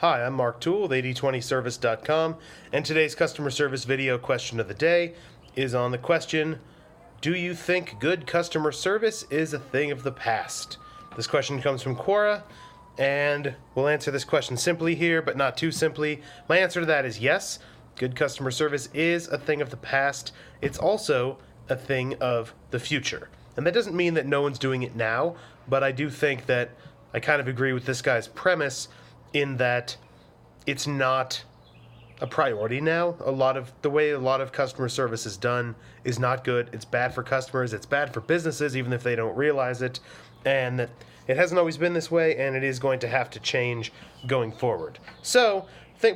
Hi, I'm Mark Toole with 8020service.com, and today's customer service video question of the day is on the question, do you think good customer service is a thing of the past? This question comes from Quora, and we'll answer this question simply here, but not too simply. My answer to that is yes, good customer service is a thing of the past. It's also a thing of the future. And that doesn't mean that no one's doing it now, but I do think that I kind of agree with this guy's premise in that it's not a priority now. The way a lot of customer service is done is not good. It's bad for customers. It's bad for businesses, even if they don't realize it. And that it hasn't always been this way, and it is going to have to change going forward. So,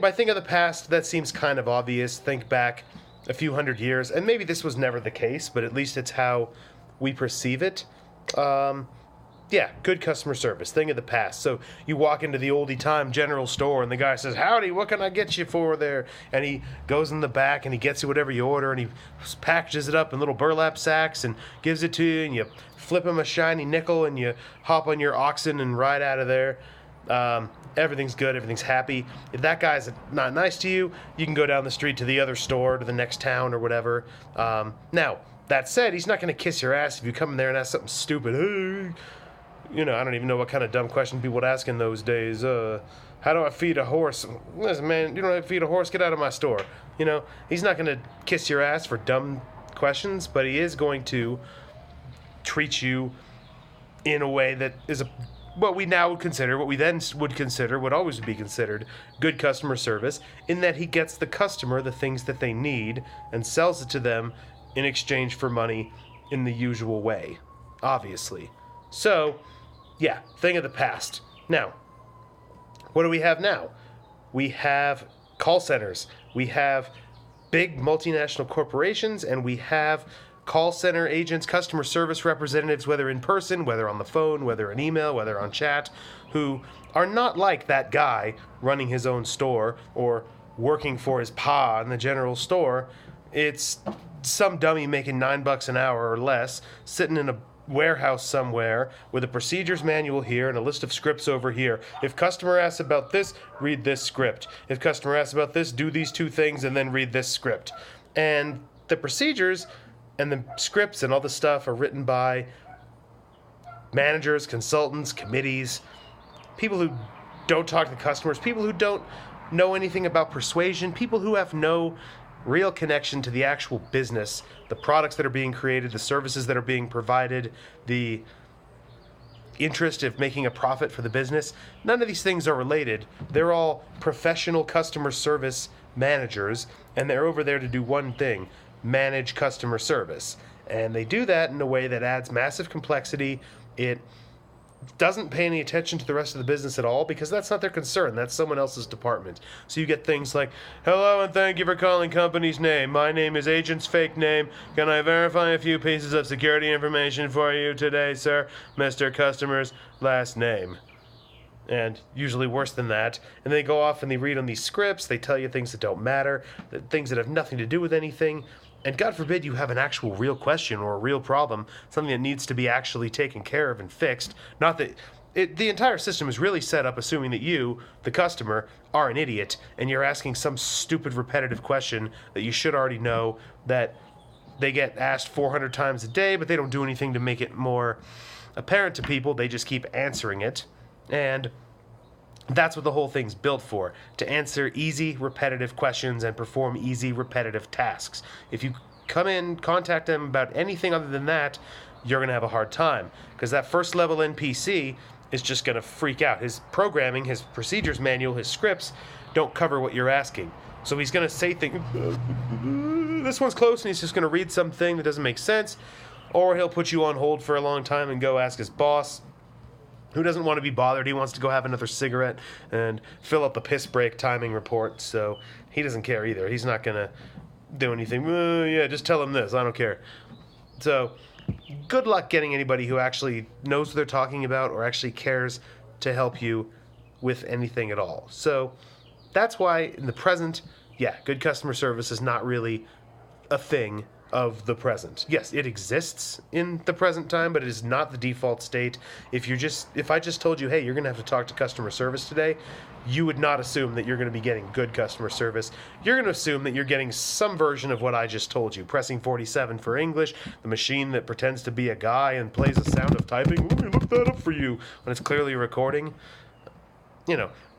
by think of the past, that seems kind of obvious. Think back a few hundred years, and maybe this was never the case, but at least it's how we perceive it. Yeah, good customer service, thing of the past. So you walk into the oldie time general store and the guy says, "Howdy, what can I get you for there?" And he goes in the back and he gets you whatever you order and he packages it up in little burlap sacks and gives it to you, and you flip him a shiny nickel and you hop on your oxen and ride out of there. Everything's good, everything's happy. If that guy's not nice to you, you can go down the street to the other store, to the next town or whatever. Now, that said, he's not going to kiss your ass if you come in there and ask something stupid. Hey, I don't even know what kind of dumb question people would ask in those days. How do I feed a horse? Listen, man, you don't have to feed a horse. Get out of my store. He's not going to kiss your ass for dumb questions, but he is going to treat you in a way that is what we now would consider, what we then would consider, would always be considered good customer service, in that he gets the customer the things that they need and sells it to them in exchange for money in the usual way, obviously. So, yeah, thing of the past. Now, what do we have now? We have call centers. We have big multinational corporations, and we have call center agents, customer service representatives, whether in person, whether on the phone, whether in email, whether on chat, who are not like that guy running his own store or working for his pa in the general store. It's some dummy making $9 an hour or less, sitting in a warehouse somewhere with a procedures manual here and a list of scripts over here. If customer asks about this, read this script. If customer asks about this, do these two things and then read this script. And the procedures and the scripts and all the stuff are written by managers, consultants, committees, people who don't talk to customers, people who don't know anything about persuasion, people who have no real connection to the actual business, the products that are being created, the services that are being provided, the interest of making a profit for the business. None of these things are related. They're all professional customer service managers, and they're over there to do one thing: manage customer service. And they do that in a way that adds massive complexity. It doesn't pay any attention to the rest of the business at all, because that's not their concern. That's someone else's department. So you get things like, "Hello and thank you for calling company's name. My name is agent's fake name. Can I verify a few pieces of security information for you today, sir? Mr. Customer's last name." And usually worse than that. And they go off and they read on these scripts. They tell you things that don't matter, things that have nothing to do with anything. And God forbid you have an actual real question or a real problem, something that needs to be actually taken care of and fixed. Not that the entire system is really set up assuming that you, the customer, are an idiot and you're asking some stupid repetitive question that you should already know, that they get asked 400 times a day, but they don't do anything to make it more apparent to people. They just keep answering it. And that's what the whole thing's built for, to answer easy, repetitive questions and perform easy, repetitive tasks. If you come in, contact them about anything other than that, you're going to have a hard time, because that first level NPC is just going to freak out. His programming, his procedures manual, his scripts don't cover what you're asking. So he's going to say things, this one's close, and he's just going to read something that doesn't make sense, or he'll put you on hold for a long time and go ask his boss, who doesn't want to be bothered. He wants to go have another cigarette and fill up a piss break timing report, so he doesn't care either. He's not going to do anything. Yeah, just tell him this. I don't care. So good luck getting anybody who actually knows what they're talking about or actually cares to help you with anything at all. So that's why in the present, yeah, good customer service is not really a thing of the present. Yes, it exists in the present time, but it is not the default state. If I just told you, hey, you're going to have to talk to customer service today, you would not assume that you're going to be getting good customer service. You're going to assume that you're getting some version of what I just told you. Pressing 47 for English, the machine that pretends to be a guy and plays a sound of typing. Let me look that up for you when it's clearly a recording.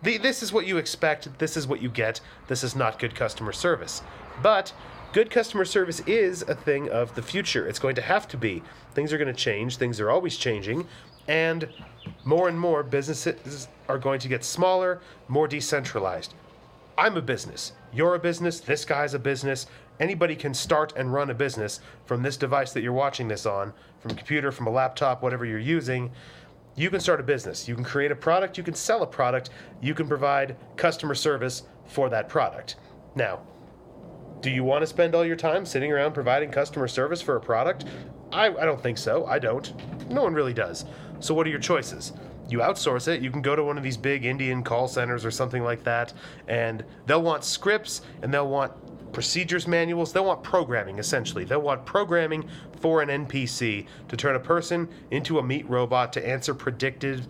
This is what you expect. This is what you get. This is not good customer service. But good customer service is a thing of the future. It's going to have to be. Things are going to change. Things are always changing. And more businesses are going to get smaller, more decentralized. I'm a business. You're a business. This guy's a business. Anybody can start and run a business from this device that you're watching this on, from a computer, from a laptop, whatever you're using. You can start a business. You can create a product. You can sell a product. You can provide customer service for that product. Now, do you want to spend all your time sitting around providing customer service for a product? I don't think so. I don't. No one really does. So what are your choices? You outsource it. You can go to one of these big Indian call centers or something like that, and they'll want scripts, and they'll want procedures manuals. They'll want programming, essentially. They'll want programming for an NPC to turn a person into a meat robot to answer predictable,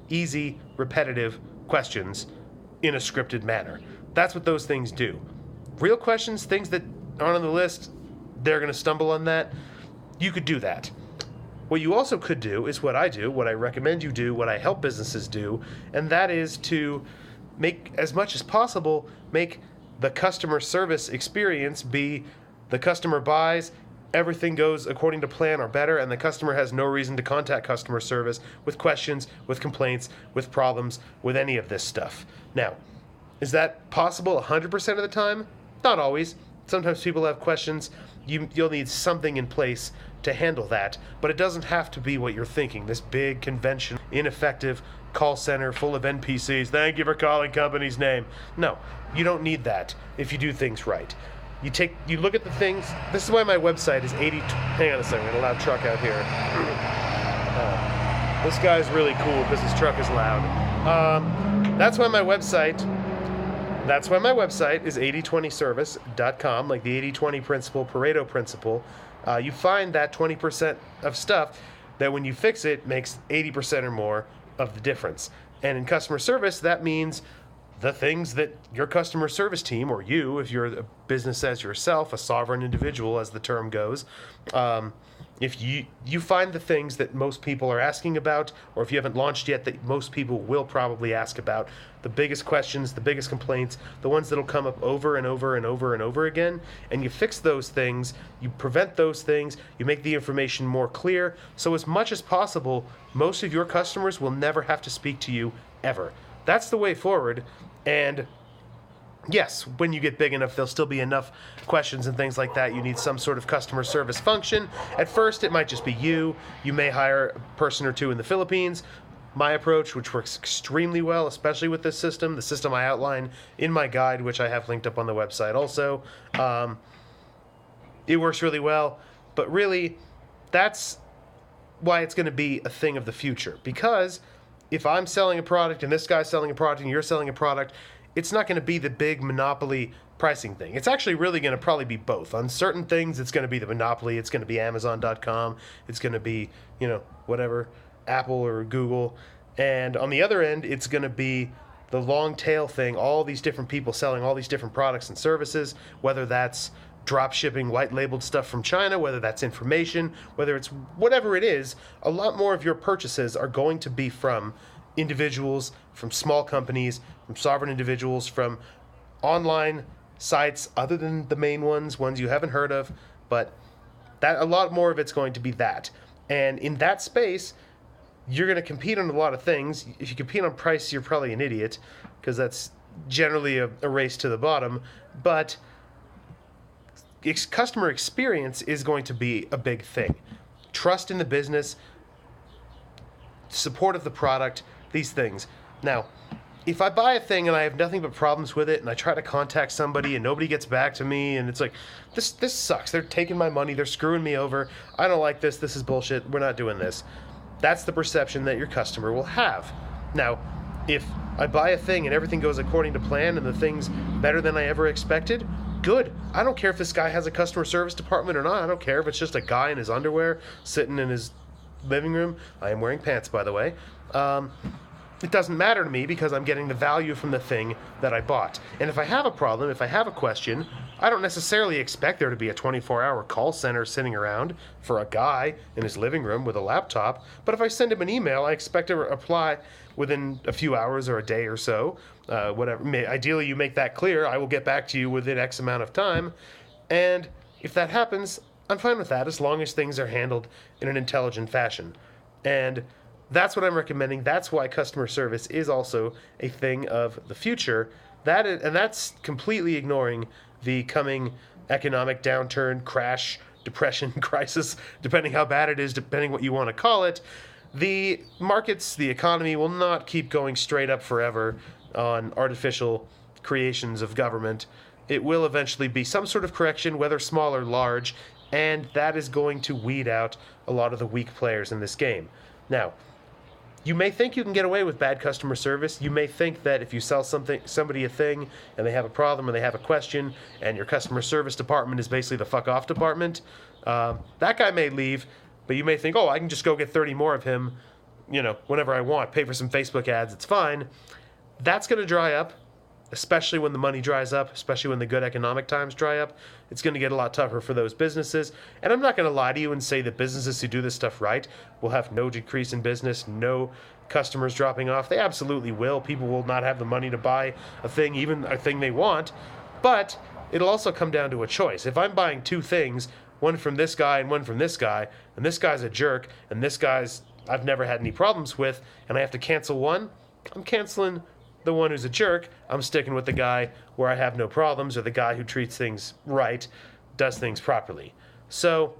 easy, repetitive questions in a scripted manner. That's what those things do. Real questions, things that aren't on the list, they're going to stumble on that. You could do that. What you also could do is what I do, what I recommend you do, what I help businesses do, and that is to make, as much as possible, make the customer service experience be the customer buys, everything goes according to plan or better, and the customer has no reason to contact customer service with questions, with complaints, with problems, with any of this stuff. Now, is that possible 100% of the time? Not always. Sometimes people have questions. You'll need something in place to handle that, but it doesn't have to be what you're thinking. This big, conventional, ineffective call center full of NPCs. Thank you for calling company's name. No, you don't need that if you do things right. You look at the things. This is why my website is 80. Hang on a second, got a loud truck out here. This guy's really cool because his truck is loud. That's why my website is 8020service.com, like the 80-20 principle, Pareto principle. You find that 20% of stuff that when you fix it makes 80% or more of the difference. And in customer service, that means the things that your customer service team, or you, if you're a business as yourself, a sovereign individual as the term goes, if you find the things that most people are asking about, or if you haven't launched yet, that most people will probably ask about, the biggest questions, the biggest complaints, the ones that'll come up over and over and over and over again, and you fix those things, you prevent those things, you make the information more clear, so as much as possible, most of your customers will never have to speak to you ever. That's the way forward, and yes, when you get big enough, there'll still be enough questions and things like that. You need some sort of customer service function. At first, it might just be you. You may hire a person or two in the Philippines. My approach, which works extremely well, especially with this system, the system I outline in my guide, which I have linked up on the website also, it works really well. But really, that's why it's going to be a thing of the future. Because if I'm selling a product and this guy's selling a product and you're selling a product, it's not going to be the big monopoly pricing thing. It's actually really going to probably be both. On certain things, it's going to be the monopoly. It's going to be Amazon.com. It's going to be, whatever, Apple or Google. And on the other end, it's going to be the long tail thing, all these different people selling all these different products and services, whether that's drop shipping white labeled stuff from China, whether that's information, whether it's whatever it is. A lot more of your purchases are going to be from individuals, from small companies, from sovereign individuals, from online sites other than the main ones you haven't heard of, but that a lot more of it's going to be that. And in that space, you're going to compete on a lot of things. If you compete on price, you're probably an idiot, because that's generally a race to the bottom, but customer experience is going to be a big thing. Trust in the business, support of the product, these things. Now, if I buy a thing and I have nothing but problems with it, and I try to contact somebody and nobody gets back to me, and it's like, this sucks. They're taking my money. They're screwing me over. I don't like this. This is bullshit. We're not doing this. That's the perception that your customer will have. Now, if I buy a thing and everything goes according to plan and the thing's better than I ever expected, good. I don't care if this guy has a customer service department or not. I don't care if it's just a guy in his underwear sitting in his living room. I am wearing pants, by the way. It doesn't matter to me because I'm getting the value from the thing that I bought. And if I have a problem, if I have a question, I don't necessarily expect there to be a 24-hour call center sitting around for a guy in his living room with a laptop. But if I send him an email, I expect to reply within a few hours or a day or so. Whatever. Ideally, you make that clear. I will get back to you within X amount of time. And if that happens, I'm fine with that as long as things are handled in an intelligent fashion. And that's what I'm recommending. That's why customer service is also a thing of the future. And that's completely ignoring the coming economic downturn, crash, depression, crisis, depending how bad it is, depending what you want to call it. The markets, the economy will not keep going straight up forever on artificial creations of government. It will eventually be some sort of correction, whether small or large, and that is going to weed out a lot of the weak players in this game. Now, you may think you can get away with bad customer service. You may think that if you sell somebody a thing and they have a problem or they have a question and your customer service department is basically the fuck off department, that guy may leave, but you may think, oh, I can just go get 30 more of him, whenever I want, pay for some Facebook ads, it's fine. That's going to dry up, especially when the money dries up, especially when the good economic times dry up. It's going to get a lot tougher for those businesses. And I'm not going to lie to you and say that businesses who do this stuff right will have no decrease in business, no customers dropping off. They absolutely will. People will not have the money to buy a thing, even a thing they want. But it'll also come down to a choice. If I'm buying two things, one from this guy and one from this guy, and this guy's a jerk, and this guy's I've never had any problems with, and I have to cancel one, I'm canceling the one who's a jerk. I'm sticking with the guy where I have no problems, or the guy who treats things right, does things properly. So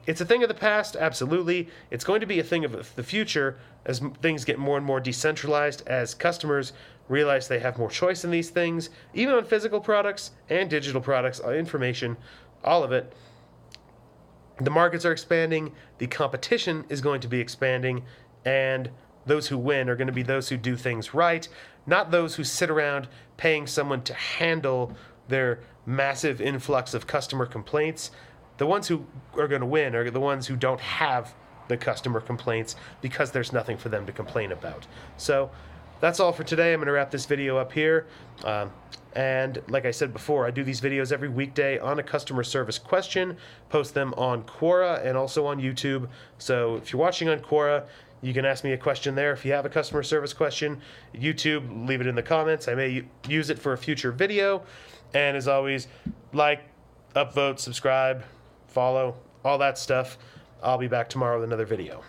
it's a thing of the past, absolutely. It's going to be a thing of the future as things get more and more decentralized, as customers realize they have more choice in these things, even on physical products and digital products, information, all of it. The markets are expanding, the competition is going to be expanding, and those who win are going to be those who do things right, not those who sit around paying someone to handle their massive influx of customer complaints. The ones who are going to win are the ones who don't have the customer complaints because there's nothing for them to complain about. So that's all for today. I'm going to wrap this video up here. And like I said before, I do these videos every weekday on a customer service question, post them on Quora and also on YouTube. So if you're watching on Quora, you can ask me a question there. If you have a customer service question, YouTube, leave it in the comments. I may use it for a future video. And as always, like, upvote, subscribe, follow, all that stuff. I'll be back tomorrow with another video.